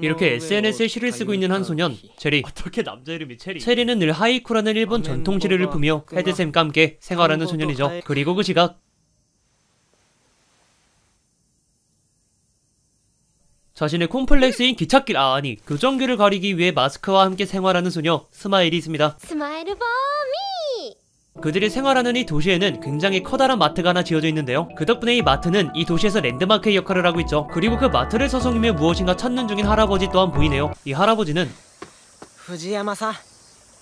이렇게 SNS에 시를 쓰고 있는 한 소년, 체리. 어떻게 남자 이름이 체리? 체리는 늘 하이쿠라는 일본 전통 시를 부며 헤드샘과 함께 생활하는 소년이죠. 그리고 그 시각 자신의 콤플렉스인 기찻길, 아니 교정기를 가리기 위해 마스크와 함께 생활하는 소녀 스마일이 있습니다. 스마일 포 미! 그들이 생활하는 이 도시에는 굉장히 커다란 마트가 하나 지어져 있는데요. 그 덕분에 이 마트는 이 도시에서 랜드마크의 역할을 하고 있죠. 그리고 그 마트를 서성이며 무엇인가 찾는 중인 할아버지 또한 보이네요. 이 할아버지는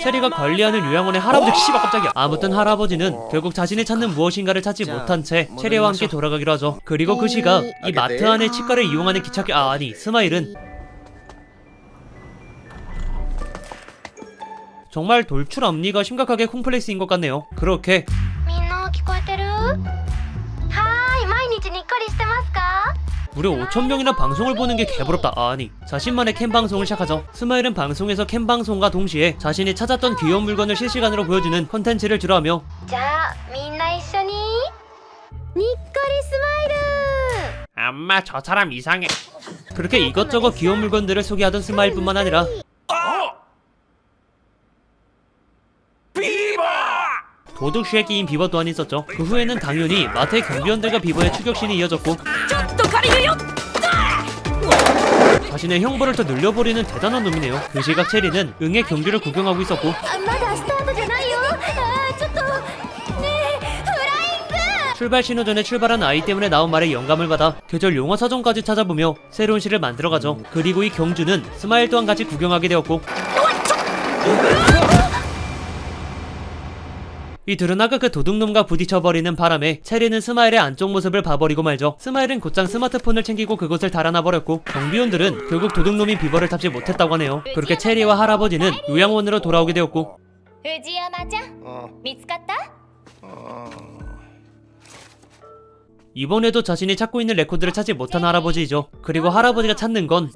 체리가 관리하는 요양원의 할아버지. 씨발 깜짝이야. 아무튼 할아버지는 결국 자신이 찾는 무엇인가를 찾지 못한 채 체리와 함께 돌아가기로 하죠. 그리고 그 시각 이 마트 안의 치과를 이용하는 기찻길, 아니 스마일은 정말 돌출 앞니가 심각하게 콤플렉스인 것 같네요. 그렇게 무려 5,000명이나 방송을 보는 게 개부럽다. 아니 자신만의 캠 방송을 시작하죠. 스마일은 방송에서 캠 방송과 동시에 자신이 찾았던 귀여운 물건을 실시간으로 보여주는 컨텐츠를 주로하며 엄마 저 사람 이상해. 그렇게 이것저것 귀여운 물건들을 소개하던 스마일뿐만 아니라 도둑쉐끼인 비버 또한 있었죠. 그 후에는 당연히 마트의 경비원들과 비버의 추격신이 이어졌고 자신의 형벌을 더 늘려버리는 대단한 놈이네요. 그 시각 체리는 응의 경기를 구경하고 있었고 출발 신호 전에 출발한 아이 때문에 나온 말에 영감을 받아 계절 용어 사전까지 찾아보며 새로운 시를 만들어가죠. 그리고 이 경주는 스마일 또한 같이 구경하게 되었고 이 드러나가 그 도둑놈과 부딪혀버리는 바람에 체리는 스마일의 안쪽 모습을 봐버리고 말죠. 스마일은 곧장 스마트폰을 챙기고 그곳을 달아나버렸고 경비원들은 결국 도둑놈인 비버를 잡지 못했다고 하네요. 그렇게 체리와 할아버지는 요양원으로 돌아오게 되었고 이번에도 자신이 찾고 있는 레코드를 찾지 못한 할아버지이죠. 그리고 할아버지가 찾는 건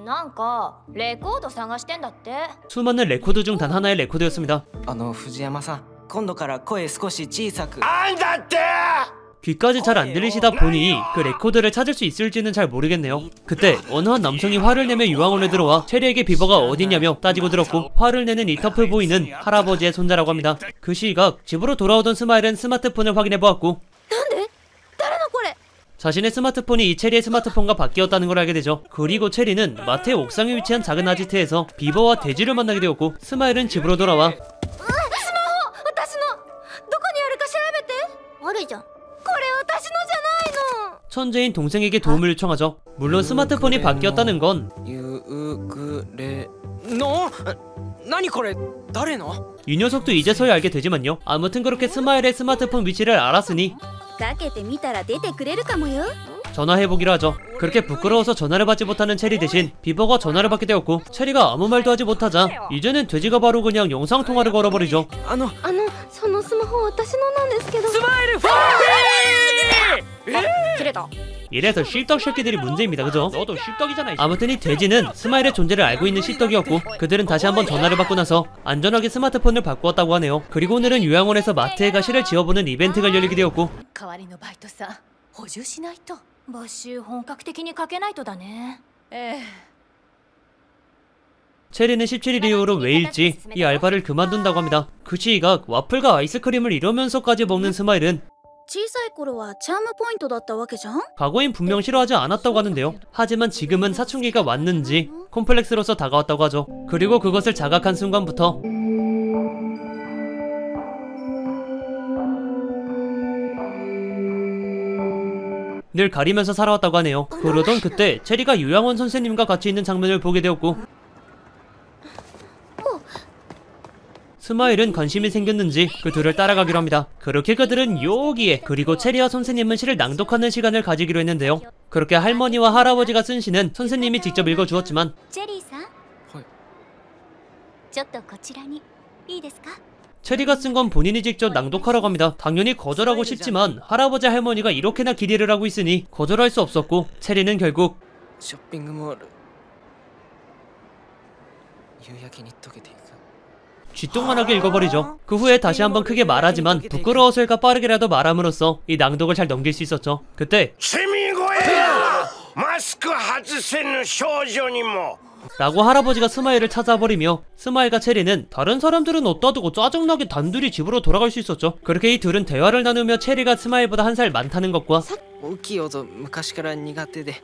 수많은 레코드 중 단 하나의 레코드였습니다. 귀까지 잘 안 들리시다 보니 그 레코드를 찾을 수 있을지는 잘 모르겠네요. 그때 어느 한 남성이 화를 내며 요양원에 들어와 체리에게 비버가 어디냐며 따지고 들었고 화를 내는 이 터프 보이는 할아버지의 손자라고 합니다. 그 시각 집으로 돌아오던 스마일은 스마트폰을 확인해보았고 자신의 스마트폰이 이 체리의 스마트폰과 바뀌었다는 걸 알게 되죠. 그리고 체리는 마트의 옥상에 위치한 작은 아지트에서 비버와 돼지를 만나게 되었고 스마일은 집으로 돌아와 천재인 동생에게 도움을 요청하죠. 물론 스마트폰이 바뀌었다는 건 이 녀석도 이제서야 알게 되지만요. 아무튼 그렇게 스마일의 스마트폰 위치를 알았으니 전화해보기로 하죠. 그렇게 부끄러워서 전화를 받지 못하는 체리 대신 비버가 전화를 받게 되었고 체리가 아무 말도 하지 못하자 이제는 돼지가 바로 그냥 영상통화를 걸어버리죠. 이래서 씹덕 새끼들이 문제입니다. 그죠? 너도 씹덕이잖아. 아무튼 이 돼지는 스마일의 존재를 알고 있는 씹덕이었고 그들은 다시 한번 전화를 받고 나서 안전하게 스마트폰을 바꾸었다고 하네요. 그리고 오늘은 요양원에서 마트에 가 시를 지어보는 이벤트가 열리게 되었고 체리는 17일 이후로 매일째 이 알바를 그만둔다고 합니다. 그 시각 와플과 아이스크림을 이러면서까지 먹는 스마일은 과거엔 분명 싫어하지 않았다고 하는데요. 하지만 지금은 사춘기가 왔는지 콤플렉스로서 다가왔다고 하죠. 그리고 그것을 자각한 순간부터 늘 가리면서 살아왔다고 하네요. 그러던 그때 체리가 요양원 선생님과 같이 있는 장면을 보게 되었고 스마일은 관심이 생겼는지 그 둘을 따라가기로 합니다. 그렇게 그들은 여기에 그리고 체리와 선생님은 시를 낭독하는 시간을 가지기로 했는데요. 그렇게 할머니와 할아버지가 쓴 시는 선생님이 직접 읽어주었지만 체리가 쓴 건 본인이 직접 낭독하라고 합니다. 당연히 거절하고 싶지만 할아버지 할머니가 이렇게나 기대를 하고 있으니 거절할 수 없었고 체리는 결국 쥐똥만하게 읽어버리죠. 그 후에 다시 한번 크게 말하지만 부끄러워서일까 빠르게라도 말함으로써 이 낭독을 잘 넘길 수 있었죠. 그때 세미고야! 마스크 外せぬ少女にも 라고 할아버지가 스마일을 찾아버리며 스마일과 체리는 다른 사람들은 어디다 두고 짜증나게 단둘이 집으로 돌아갈 수 있었죠. 그렇게 이 둘은 대화를 나누며 체리가 스마일보다 한 살 많다는 것과 大きい音昔から苦手で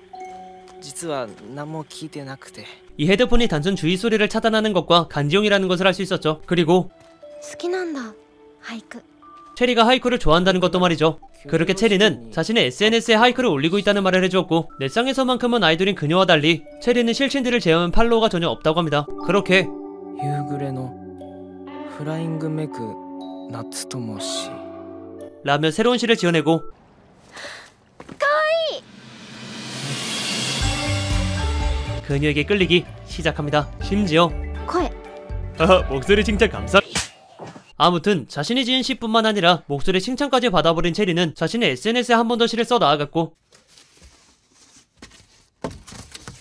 実は何も聞いてなくて 이 헤드폰이 단순 주의 소리를 차단하는 것과 간지용이라는 것을 알 수 있었죠. 그리고 好きなんだ俳句 체리가 하이쿠를 좋아한다는 것도 말이죠. 그렇게 체리는 자신의 SNS에 하이쿠를 올리고 있다는 말을 해주었고 넷상에서만큼은 아이돌인 그녀와 달리 체리는 실친들을 제외한 팔로워가 전혀 없다고 합니다. 그렇게 夕暮れのフライングめく夏ともし 라며 새로운 시를 지어내고 그녀에게 끌리기 시작합니다. 심지어 声 목소리 칭찬 감사. 아무튼 자신이 지은 시뿐만 아니라 목소리 칭찬까지 받아버린 체리는 자신의 SNS에 한 번 더 시를 써 나아갔고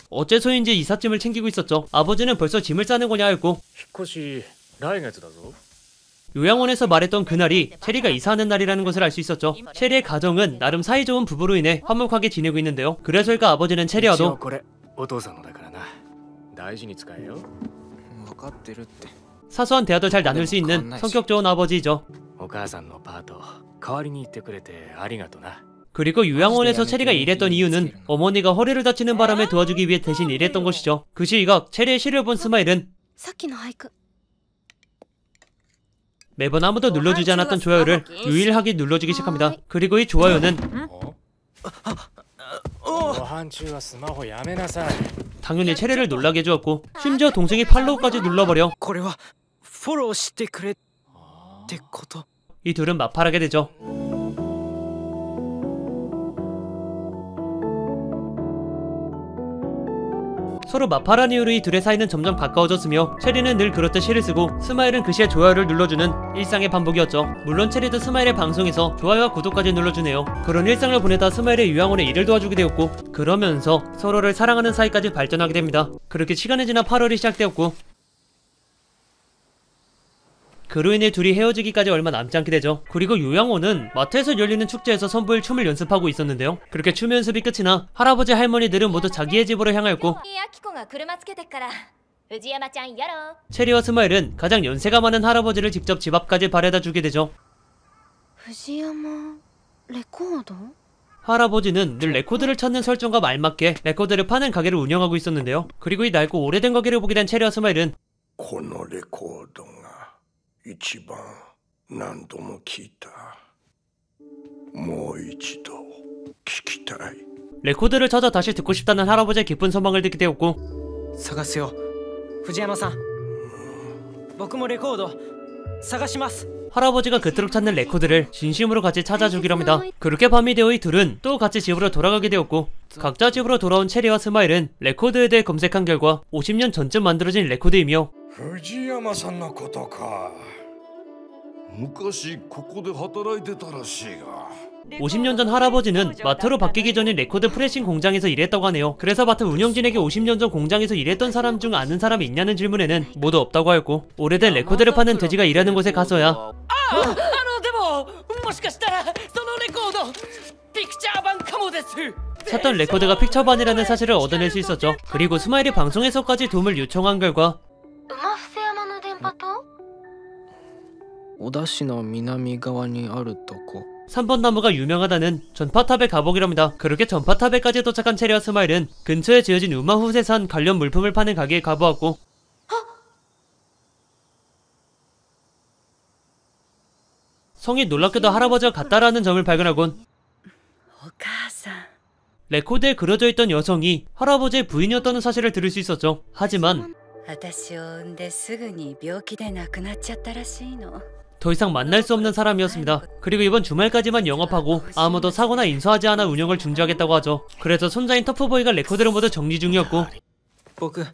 어째서인지 이삿짐을 챙기고 있었죠. 아버지는 벌써 짐을 싸는 거냐 했고 引っ越し来月だぞ 요양원에서 말했던 그날이 체리가 이사하는 날이라는 것을 알 수 있었죠. 체리의 가정은 나름 사이좋은 부부로 인해 화목하게 지내고 있는데요. 그래서일까 아버지는 一応 체리와도 これお父さんのだからな大事に使えよ分かってるって 사소한 대화도 잘 나눌 수 있는 성격 좋은 아버지이죠. お母さんのパート代わりに行ってくれてありがとな 그리고 요양원에서 체리가 일했던 이유는 어머니가 허리를 다치는 바람에 도와주기 위해 대신 일했던 것이죠. 그 시각 체리의 시를 본 스마일은 さっきの俳句 매번 아무도 눌러주지 않았던 좋아요를 유일하게 눌러주기 시작합니다. 그리고 이 좋아요는 ご飯中はスマホやめなさい 당연히 체리를 놀라게 해주었고 심지어 동생이 팔로우까지 눌러버려 これはフォローしてくれってこと 이 둘은 마팔하게 되죠. 서로 마팔한 이후로 이 둘의 사이는 점점 가까워졌으며 체리는 늘 그렇듯 시를 쓰고 스마일은 그 시에 좋아요를 눌러주는 일상의 반복이었죠. 물론 체리도 스마일의 방송에서 좋아요와 구독까지 눌러주네요. 그런 일상을 보내다 스마일의 요양원에 일을 도와주게 되었고 그러면서 서로를 사랑하는 사이까지 발전하게 됩니다. 그렇게 시간이 지나 8월이 시작되었고 그로 인해 둘이 헤어지기까지 얼마 남지 않게 되죠. 그리고 요양원은 마트에서 열리는 축제에서 선보일 춤을 연습하고 있었는데요. 그렇게 춤 연습이 끝이 나 할아버지 할머니들은 모두 자기의 집으로 향하였고 いやきこが車つけてっから藤山ちゃんやろ 체리와 스마일은 가장 연세가 많은 할아버지를 직접 집 앞까지 바래다 주게 되죠. 藤山レコード 할아버지는 늘 레코드를 찾는 설정과 알맞게 레코드를 파는 가게를 운영하고 있었는데요. 그리고 이 낡고 오래된 가게를 보게 된 체리와 스마일은 このレコードが一番何度も聞いた。もう一度聞きたい。 레코드를 찾아 다시 듣고 싶다는 할아버지의 기쁜 소망을 듣게 되었고 探すよ藤山さん僕もレコード探します 할아버지가 그토록 찾는 레코드를 진심으로 같이 찾아주기로 합니다. 그렇게 밤이 되어 이 둘은 또 같이 집으로 돌아가게 되었고 각자 집으로 돌아온 체리와 스마일은 레코드에 대해 검색한 결과 50년 전쯤 만들어진 레코드이며 藤山さんのことか。昔ここで働いてたらしいが 50년 전 할아버지는 마트로 바뀌기 전인 레코드 프레싱 공장에서 일했다고 하네요. 그래서 마트 운영진에게 50년 전 공장에서 일했던 사람 중 아는 사람이 있냐는 질문에는 모두 없다고 하였고 오래된 레코드를 파는 돼지가 일하는 곳에 가서야 でももしかしたらそのレコードピクチャー版かもです 찾던 레코드가 픽처반이라는 사실을 얻어낼 수 있었죠. 그리고 스마일이 방송에서까지 도움을 요청한 결과 馬伏山の電波塔小田市の南側にあるとこ 3번나무가 유명하다는 전파탑에 가보기로 합니다. 그렇게 전파탑에까지 도착한 체리와 스마일은 근처에 지어진 우마후세산 관련 물품을 파는 가게에 가보았고 성이 놀랍게도 할아버지와 같다라는 점을 발견하곤 お母さん 레코드에 그려져 있던 여성이 할아버지의 부인이었다는 사실을 들을 수 있었죠. 하지만 私を産んですぐに病気で亡くなっちゃったらしいの 더 이상 만날 수 없는 사람이었습니다. 그리고 이번 주말까지만 영업하고 아무도 사고나 인수하지 않아 운영을 중지하겠다고 하죠. 그래서 손자인 터프보이가 레코드를 모두 정리 중이었고 僕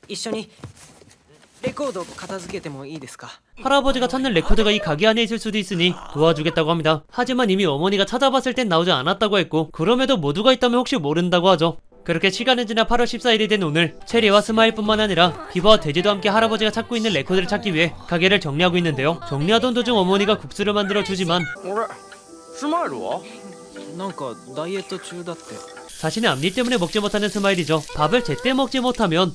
一緒にレコード片付けてもいいですか 할아버지가 찾는 레코드가 이 가게 안에 있을 수도 있으니 도와주겠다고 합니다. 하지만 이미 어머니가 찾아봤을 땐 나오지 않았다고 했고 그럼에도 모두가 있다면 혹시 모른다고 하죠. 그렇게 시간은 지나 8월 14일이 된 오늘, 체리와 스마일뿐만 아니라 비버와 돼지도 함께 할아버지가 찾고 있는 레코드를 찾기 위해 가게를 정리하고 있는데요. 정리하던 도중 어머니가 국수를 만들어 주지만 俺スマイルはなんかダイエット中だって。 자신의 앞니 때문에 먹지 못하는 스마일이죠. 밥을 제때 먹지 못하면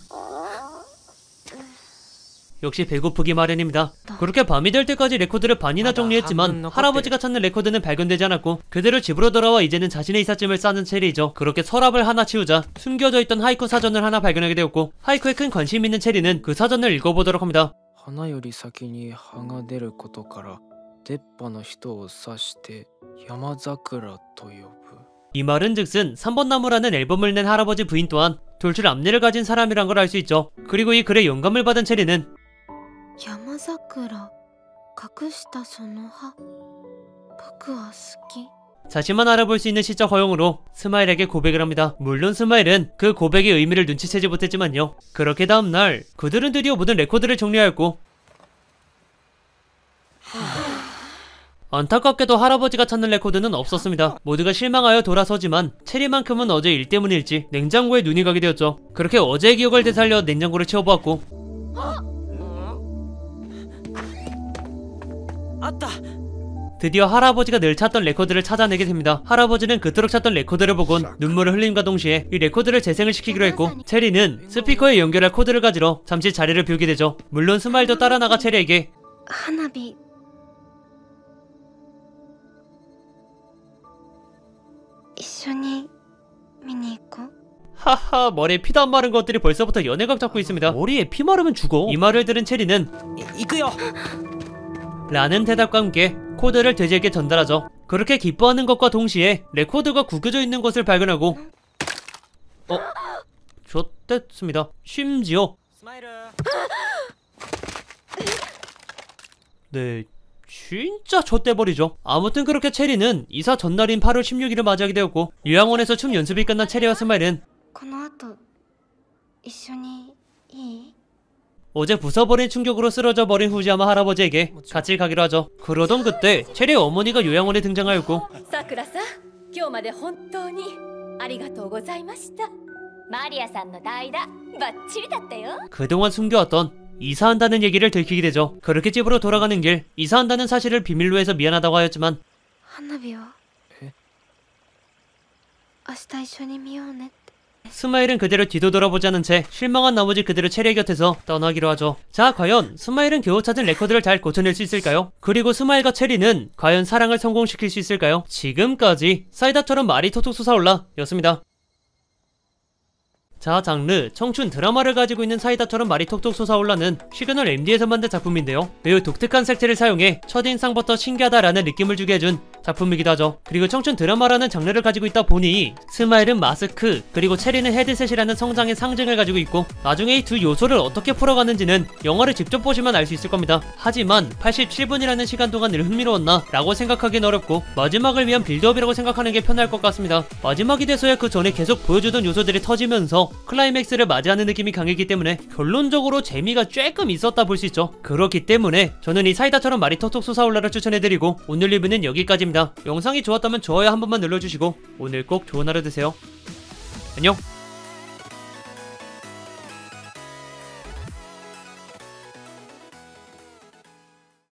역시 배고프기 마련입니다. 그렇게 밤이 될 때까지 레코드를 반이나 정리했지만 할아버지가 찾는 레코드는 발견되지 않았고 그대로 집으로 돌아와 이제는 자신의 이삿짐을 싸는 체리이죠. 그렇게 서랍을 하나 치우자 숨겨져 있던 하이쿠 사전을 하나 발견하게 되었고 하이쿠에 큰 관심 있는 체리는 그 사전을 읽어보도록 합니다. 花より先に葉が出ることから出っ歯の人を指して山桜と呼ぶ。 이 말은 즉슨 3번 나무라는 앨범을 낸 할아버지 부인 또한 돌출 앞니를 가진 사람이란 걸 알 수 있죠. 그리고 이 글에 영감을 받은 체리는 山桜隠したその葉僕は好き 자신만 알아볼 수 있는 시적 허용으로 스마일에게 고백을 합니다. 물론 스마일은 그 고백의 의미를 눈치채지 못했지만요. 그렇게 다음날 그들은 드디어 모든 레코드를 정리하였고 안타깝게도 할아버지가 찾는 레코드는 없었습니다. 모두가 실망하여 돌아서지만 체리만큼은 어제 일 때문일지 냉장고에 눈이 가게 되었죠. 그렇게 어제의 기억을 되살려 냉장고를 채워보았고 あった。 드디어 할아버지가 늘 찾던 레코드를 찾아내게 됩니다. 할아버지는 그토록 찾던 레코드를 보곤 눈물을 흘림과 동시에 이 레코드를 재생을 시키기로 했고 체리는 스피커에 연결할 코드를 가지러 잠시 자리를 비우게 되죠. 물론 스마일도 따라 나가 체리에게 花火一緒に見に行こう 하하 머리에 피도 안 마른 것들이 벌써부터 연애각 잡고 있습니다. 머리에 피 마르면 죽어. 이 말을 들은 체리는 行くよ。 라는 대답과 함께 코드를 돼지에게 전달하죠. 그렇게 기뻐하는 것과 동시에 레코드가 구겨져 있는 것을 발견하고 좋댔습니다. 심지어 スマイル。 네 진짜 좆대버리죠. 아무튼 그렇게 체리는 이사 전날인 8월 16일을 맞이하게 되었고 요양원에서 춤 연습이 끝난 체리와 스마일은 この後一緒にいい 어제 부숴버린 충격으로 쓰러져 버린 후지야마 할아버지에게 같이 가기로 하죠. 그러던 그때 체리의 어머니가 요양원에 등장하였고 さくらさん、今日まで本当にありがとうございました。マリアさんの代打バッチリだったよ。 그동안 숨겨왔던 이사한다는 얘기를 들키게 되죠. 그렇게 집으로 돌아가는 길 이사한다는 사실을 비밀로 해서 미안하다고 하였지만 花火は明日一緒に見ようねって 스마일은 그대로 뒤도 돌아보지 않은 채 실망한 나머지 그대로 체리의 곁에서 떠나기로 하죠. 자 과연 스마일은 겨우 찾은 레코드를 잘 고쳐낼 수 있을까요? 그리고 스마일과 체리는 과연 사랑을 성공시킬 수 있을까요? 지금까지 사이다처럼 말이 톡톡 솟아올라 였습니다. 자 장르 청춘 드라마를 가지고 있는 사이다처럼 말이 톡톡 솟아올라는 시그널 MD에서 만든 작품인데요. 매우 독특한 색채를 사용해 첫인상부터 신기하다라는 느낌을 주게 해준 작품이기도 하죠. 그리고 청춘 드라마라는 장르를 가지고 있다 보니 스마일은 마스크 그리고 체리는 헤드셋이라는 성장의 상징을 가지고 있고 나중에 이 두 요소를 어떻게 풀어가는지는 영화를 직접 보시면 알 수 있을 겁니다. 하지만 87분이라는 시간 동안 늘 흥미로웠나? 라고 생각하기는 어렵고 마지막을 위한 빌드업이라고 생각하는 게 편할 것 같습니다. 마지막이 돼서야 그 전에 계속 보여주던 요소들이 터지면서 클라이맥스를 맞이하는 느낌이 강했기 때문에 결론적으로 재미가 조금 있었다 볼 수 있죠. 그렇기 때문에 저는 이 사이다처럼 말이 톡톡 솟아올라를 추천해드리고 오늘 리뷰는 여기까지입니다. 영상이 좋았다면 좋아요 한 번만 눌러주시고 오늘 꼭 좋은 하루 되세요. 안녕.